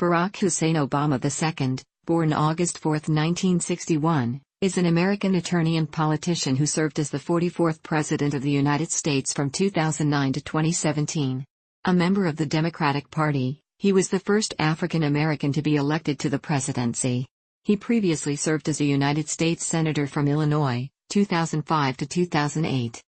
Barack Hussein Obama II, born August 4, 1961, is an American attorney and politician who served as the 44th President of the United States from 2009 to 2017. A member of the Democratic Party, he was the first African American to be elected to the presidency. He previously served as a United States Senator from Illinois, 2005 to 2008.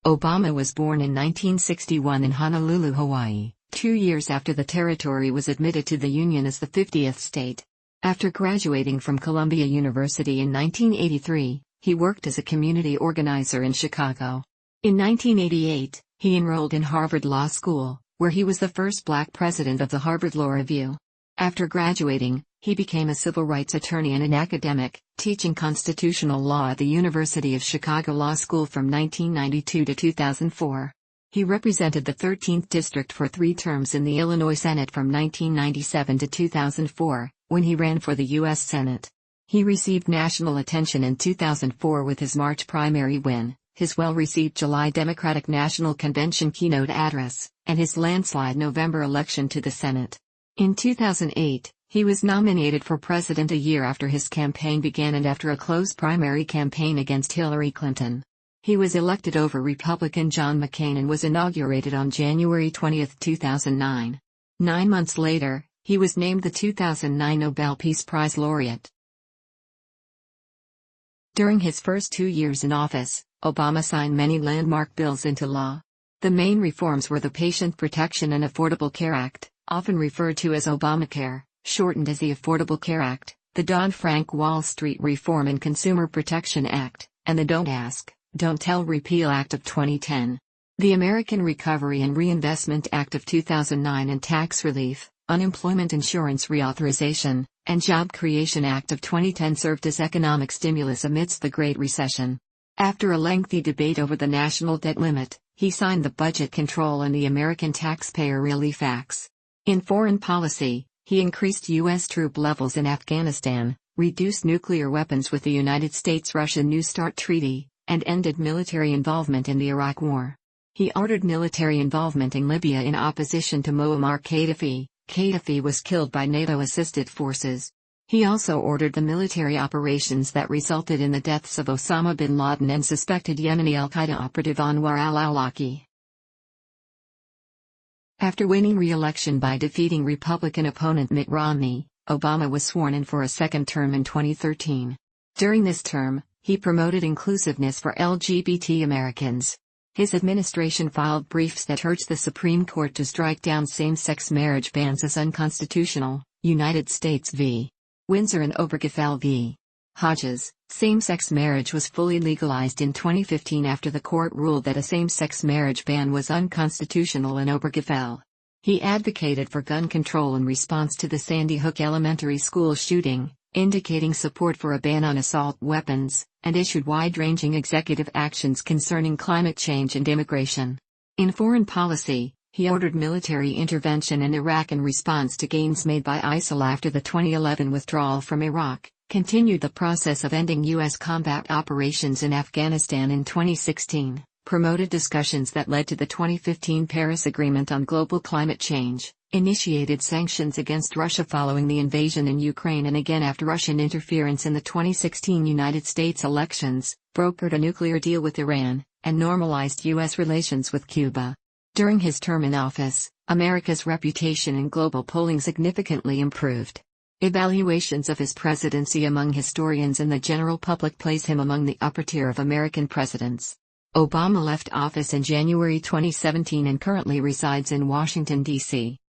Obama was born in 1961 in Honolulu, Hawaii, 2 years after the territory was admitted to the Union as the 50th state. After graduating from Columbia University in 1983, he worked as a community organizer in Chicago. In 1988, he enrolled in Harvard Law School, where he was the first black president of the Harvard Law Review. After graduating, he became a civil rights attorney and an academic, teaching constitutional law at the University of Chicago Law School from 1992 to 2004. He represented the 13th District for 3 terms in the Illinois Senate from 1997 to 2004, when he ran for the U.S. Senate. He received national attention in 2004 with his March primary win, his well-received July Democratic National Convention keynote address, and his landslide November election to the Senate. In 2008, he was nominated for president a year after his campaign began and after a close primary campaign against Hillary Clinton. He was elected over Republican John McCain and was inaugurated on January 20, 2009. 9 months later, he was named the 2009 Nobel Peace Prize laureate. During his first 2 years in office, Obama signed many landmark bills into law. The main reforms were the Patient Protection and Affordable Care Act, often referred to as Obamacare, shortened as the Affordable Care Act, the Dodd-Frank Wall Street Reform and Consumer Protection Act, and the Don't Ask, Don't Tell Repeal Act of 2010. The American Recovery and Reinvestment Act of 2009 and Tax Relief, Unemployment Insurance Reauthorization, and Job Creation Act of 2010 served as economic stimulus amidst the Great Recession. After a lengthy debate over the national debt limit, he signed the Budget Control and the American Taxpayer Relief Acts. In foreign policy, he increased U.S. troop levels in Afghanistan, reduced nuclear weapons with the United States-Russia New START Treaty, and ended military involvement in the Iraq War. He ordered military involvement in Libya in opposition to Muammar Gaddafi. Gaddafi was killed by NATO-assisted forces. He also ordered the military operations that resulted in the deaths of Osama bin Laden and suspected Yemeni al-Qaeda operative Anwar al-Awlaki. After winning re-election by defeating Republican opponent Mitt Romney, Obama was sworn in for a second term in 2013. During this term, he promoted inclusiveness for LGBT Americans. His administration filed briefs that urged the Supreme Court to strike down same-sex marriage bans as unconstitutional, United States v. Windsor and Obergefell v. Hodges. Same-sex marriage was fully legalized in 2015 after the court ruled that a same-sex marriage ban was unconstitutional in Obergefell. He advocated for gun control in response to the Sandy Hook Elementary School shooting, indicating support for a ban on assault weapons, and issued wide-ranging executive actions concerning climate change and immigration. In foreign policy, he ordered military intervention in Iraq in response to gains made by ISIL after the 2011 withdrawal from Iraq, continued the process of ending U.S. combat operations in Afghanistan in 2016, promoted discussions that led to the 2015 Paris Agreement on Global Climate Change, initiated sanctions against Russia following the invasion in Ukraine and again after Russian interference in the 2016 United States elections, brokered a nuclear deal with Iran, and normalized U.S. relations with Cuba. During his term in office, America's reputation in global polling significantly improved. Evaluations of his presidency among historians and the general public place him among the upper tier of American presidents. Obama left office in January 2017 and currently resides in Washington, D.C.